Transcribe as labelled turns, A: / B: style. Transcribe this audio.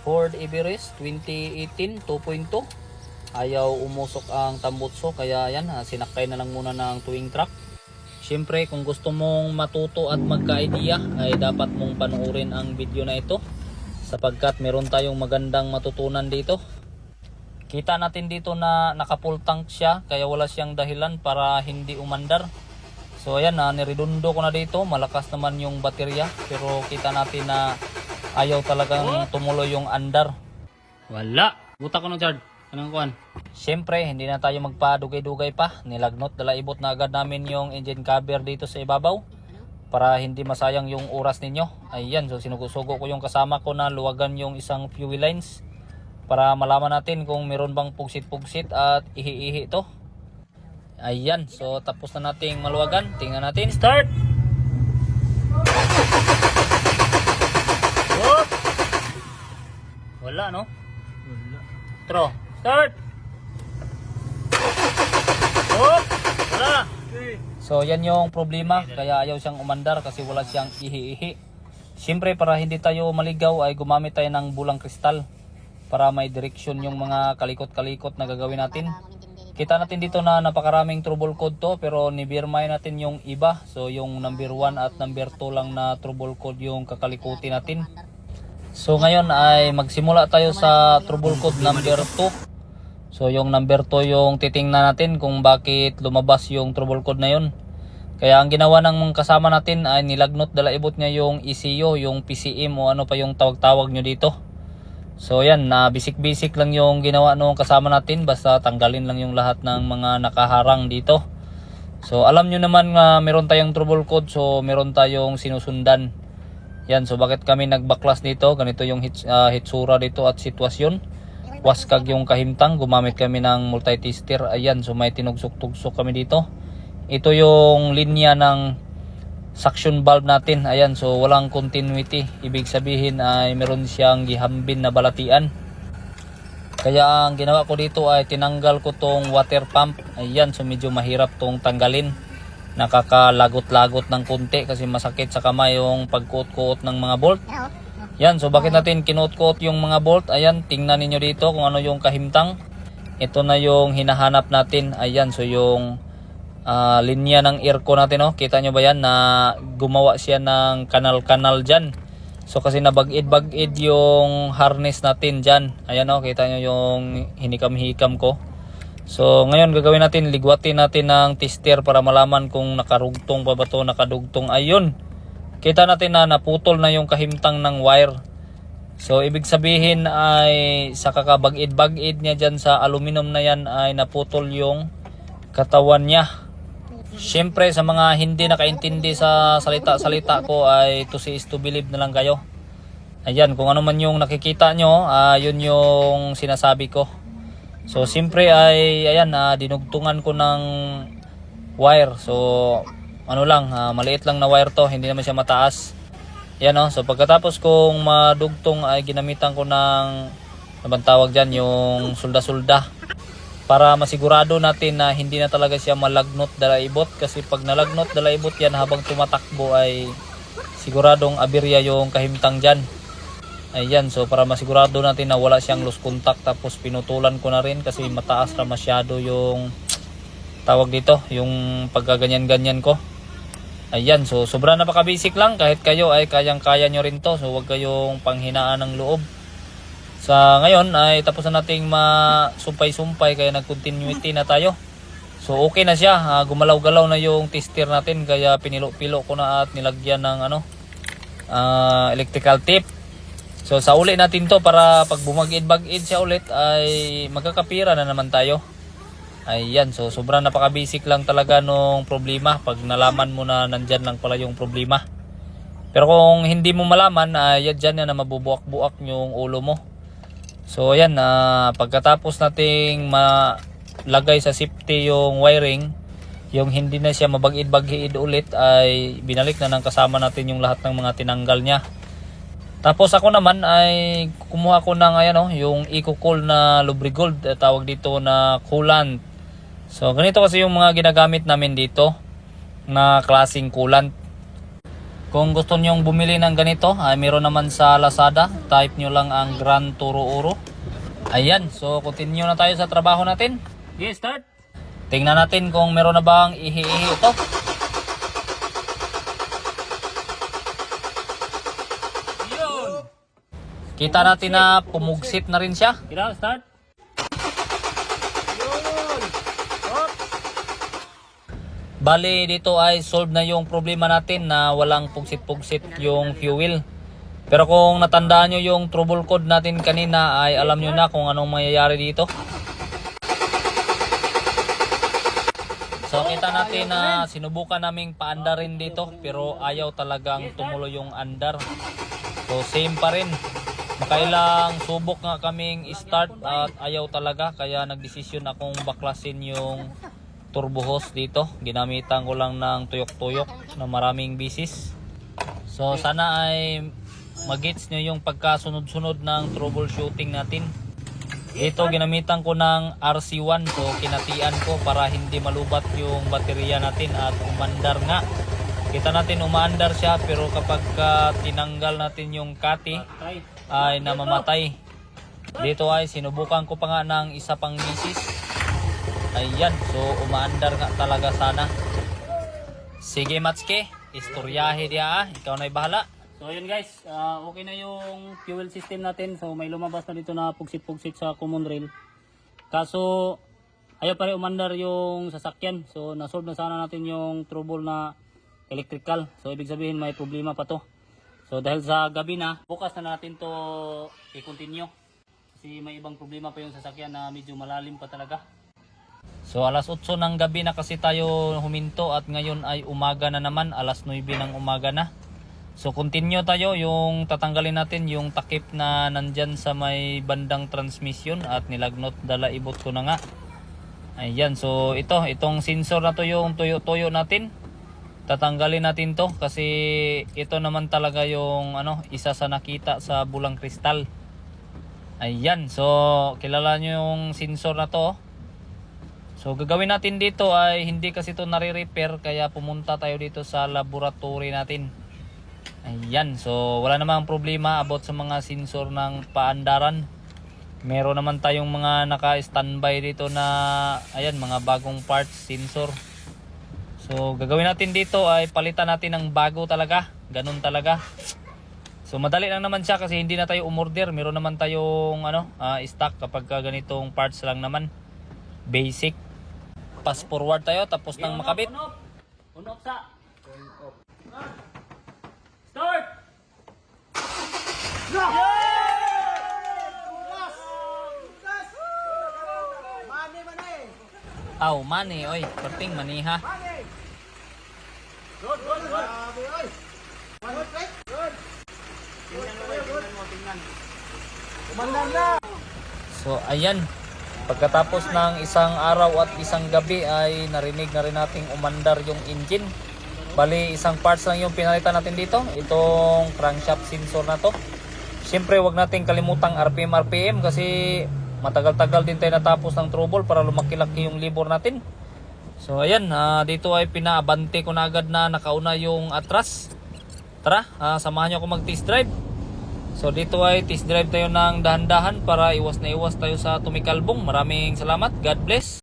A: Ford Everest 2018 2.2. Ayaw umusok ang tambutso, kaya yan, sinakay na lang muna ng towing truck. Siyempre, kung gusto mong matuto at magka-idea ay dapat mong panoorin ang video na ito, sapagkat meron tayong magandang matutunan dito. Kita natin dito na naka full tank siya, kaya wala siyang dahilan para hindi umandar. So ayan, niredundo ko na dito, malakas naman yung baterya, pero kita natin na ayaw talagang tumuloy yung andar. Wala, buta ko ng charge. Anong kuhan? Siyempre, hindi na tayo magpadugay-dugay pa. Nilagnot, dalaibot na agad namin yung engine cover dito sa ibabaw para hindi masayang yung oras ninyo. Ayan, so sinusugo ko yung kasama ko na luwagan yung isang fuel lines para malaman natin kung meron bang pugsit-pugsit at ihi-ihi to. Ayan, so tapos na nating maluwagan. Tingnan natin. Start! Oh! Wala, no? Wala. Tro. Start! Oh! Wala! So yan yung problema, kaya ayaw siyang umandar kasi wala siyang ihi-ihi. Siyempre, para hindi tayo maligaw ay gumamit tayo ng bulang kristal para may direksyon yung mga kalikot-kalikot na gagawin natin. Kita natin dito na napakaraming trouble code to, pero nibirmay natin yung iba. So yung number 1 at number 2 lang na trouble code yung kakalikutin natin. So ngayon ay magsimula tayo sa trouble code number 2. So yung number 2 yung titingnan natin kung bakit lumabas yung trouble code na yun. Kaya ang ginawa ng kasama natin ay nilagnot, dalaibot niya yung ECU, yung PCM o ano pa yung tawag-tawag nyo dito. So yan, bisik-bisik lang yung ginawa nung kasama natin, basta tanggalin lang yung lahat ng mga nakaharang dito. So alam nyo naman nga meron tayong trouble code, so meron tayong sinusundan. Yan, so bakit kami nagbaklas dito? Ganito yung hitsura dito at sitwasyon. Waskag yung kahimtang, gumamit kami ng multi-tester. Ayan, so may tinugsok-tugsok kami dito. Ito yung linya ng suction valve natin. Ayan, so walang continuity. Ibig sabihin ay meron siyang gihambin na balatian. Kaya ang ginawa ko dito ay tinanggal ko tong water pump. Ayan, so medyo mahirap tong tanggalin. Nakakalagot-lagot ng kunti kasi masakit sa kamay yung pagkuot-kuot ng mga bolt. Yan, so bakit natin kinuot-kuot yung mga bolt? Ayan, tingnan niyo dito kung ano yung kahimtang. Ito na yung hinahanap natin. Ayan, so yung linya ng airco natin, oh. Kita nyo ba yan na gumawa siya ng kanal-kanal dyan. So kasi nabagid-bagid yung harness natin dyan. Ayan, oh, kita nyo yung hinikam-hikam ko. So ngayon gagawin natin, ligwatin natin ng tester para malaman kung nakarugtong pa ba ito, nakadugtong. Ayun, kita natin na naputol na yung kahimtang ng wire. So ibig sabihin ay sa kakabagid-bagid niya dyan sa aluminum na yan ay naputol yung katawan niya. Siyempre sa mga hindi nakaintindi sa salita-salita ko ay to see is to believe na lang kayo. Ayan, kung ano man yung nakikita nyo, yun yung sinasabi ko. So siyempre ay ayan, dinugtungan ko ng wire. So ano lang, maliit lang na wire to, hindi naman siya mataas. Yan, oh. So pagkatapos kong madugtong ay ginamitan ko ng ano tawag dyan, yung sulda-sulda para masigurado natin na hindi na talaga siya malagnot, dalaibot. Kasi pag nalagnot, dalaibot yan habang tumatakbo ay siguradong aberya yung kahimtang dyan. Ayan, so para masigurado natin na wala siyang loose contact. Tapos pinutulan ko na rin kasi mataas na masyado yung tawag dito, yung pagkaganyan-ganyan ko. Ayan, so sobrang napaka-basic lang. Kahit kayo ay kayang-kaya nyo rin to. So huwag kayong panghinaan ng loob. Sa ngayon ay tapos na nating masumpay-sumpay, kaya nag-continuity na tayo. So okay na siya, gumalaw-galaw na yung tester natin, kaya pinilo-pilo ko na at nilagyan ng electrical tape. So sa uli natin to para pag bumagid-bagid siya ulit ay magkakapira na naman tayo. Ayan, so sobrang napaka-basic lang talaga nung problema pag nalaman mo na nandyan lang pala yung problema. Pero kung hindi mo malaman, yan dyan na mabubuak-buak yung ulo mo. So ayan, pagkatapos nating malagay sa safety yung wiring, yung hindi na siya mabagid-bagid ulit, ay binalik na ng kasama natin yung lahat ng mga tinanggal niya. Tapos ako naman ay kumuha ko ng ayan, oh, yung EcoCool na Lubrigold, tawag dito na coolant. So ganito kasi yung mga ginagamit namin dito na klaseng coolant. Kung gusto nyong bumili ng ganito, ay meron naman sa Lazada. Type nyo lang ang Grand Turo Oro. Ayan, so continue na tayo sa trabaho natin.
B: Okay, start.
A: Tingnan natin kung meron na bang ihi-ihi ito.
B: Yun.
A: Kita natin na pumugsit na rin siya.
B: Kira, start. Yun. Stop.
A: Bali, dito ay solve na yung problema natin na walang pugsit-pugsit yung fuel. Pero kung natandaan nyo yung trouble code natin kanina, ay alam nyo na kung anong mangyayari dito. So kita natin na sinubukan naming paandarin dito, pero ayaw talagang tumuloy yung andar. So same pa rin. Makailang subok nga kaming start at ayaw talaga, kaya nagdesisyon akong baklasin yung turbo hose dito. Ginamitan ko lang ng tuyok-tuyok na maraming bisis. So sana ay magets nyo yung pagkasunod-sunod ng troubleshooting natin. Ito ginamitan ko ng RC1, so kinatian ko para hindi malubat yung baterya natin at umandar nga. Kita natin umaandar siya, pero kapag tinanggal natin yung kati ay namamatay. Dito ay sinubukan ko pa nga ng isa pang bisis. Ayan, so umaandar nga talaga sana. Sige Matske, istoryahe dia, ikaw na'y bahala.
B: So yun guys, okay na yung fuel system natin. So may lumabas na dito na pugsit-pugsit sa common rail. Kaso ayaw pa rin umandar yung sasakyan. So nasolve na sana natin yung trouble na electrical. So ibig sabihin may problema pa to. So dahil sa gabi na, bukas na natin to i-continue. Kasi may ibang problema pa yung sasakyan na medyo malalim pa talaga.
A: So alas 8 ng gabi na kasi tayo huminto at ngayon ay umaga na naman, alas 9 ng umaga na. So continue tayo, yung tatanggalin natin yung takip na nandyan sa may bandang transmission at nilagnot, dala ibot ko na nga. Ayan, so itong sensor na to yung tuyo-tuyo natin. Tatanggalin natin to kasi ito naman talaga yung isa sa nakita sa bulang kristal. Ayan, so kilala nyo yung sensor na to. So gagawin natin dito ay hindi kasi ito nare-repair, kaya pumunta tayo dito sa laboratory natin. Ayan, so wala namang problema about sa mga sensor ng paandaran. Meron naman tayong mga naka-standby dito na ayan, mga bagong parts sensor. So gagawin natin dito ay palitan natin ng bago talaga, ganun talaga. So madali lang naman siya kasi hindi na tayo umorder, meron naman tayong stock kapag ganitong parts lang naman. Basic. Pass forward tayo tapos nang makabit.
B: Unop sa. Start!
A: Aw, money, oy, perting money ha.
B: Good, good, good.
A: So ayan, pagkatapos ng isang araw at isang gabi ay narinig na rin nating umandar yung engine. Bali isang parts lang yung pinalitan natin dito, itong crankshaft sensor na to. Siyempre wag nating kalimutang RPM kasi matagal-tagal din tayo natapos ng trouble para lumaki-laki yung libor natin. So ayan, dito ay pinaabante ko na agad na nakauna yung atras. Tara, samahan nyo ako mag test drive. So dito ay test drive tayo ng dahan-dahan para iwas na iwas tayo sa tumikalbong. Maraming salamat, God bless.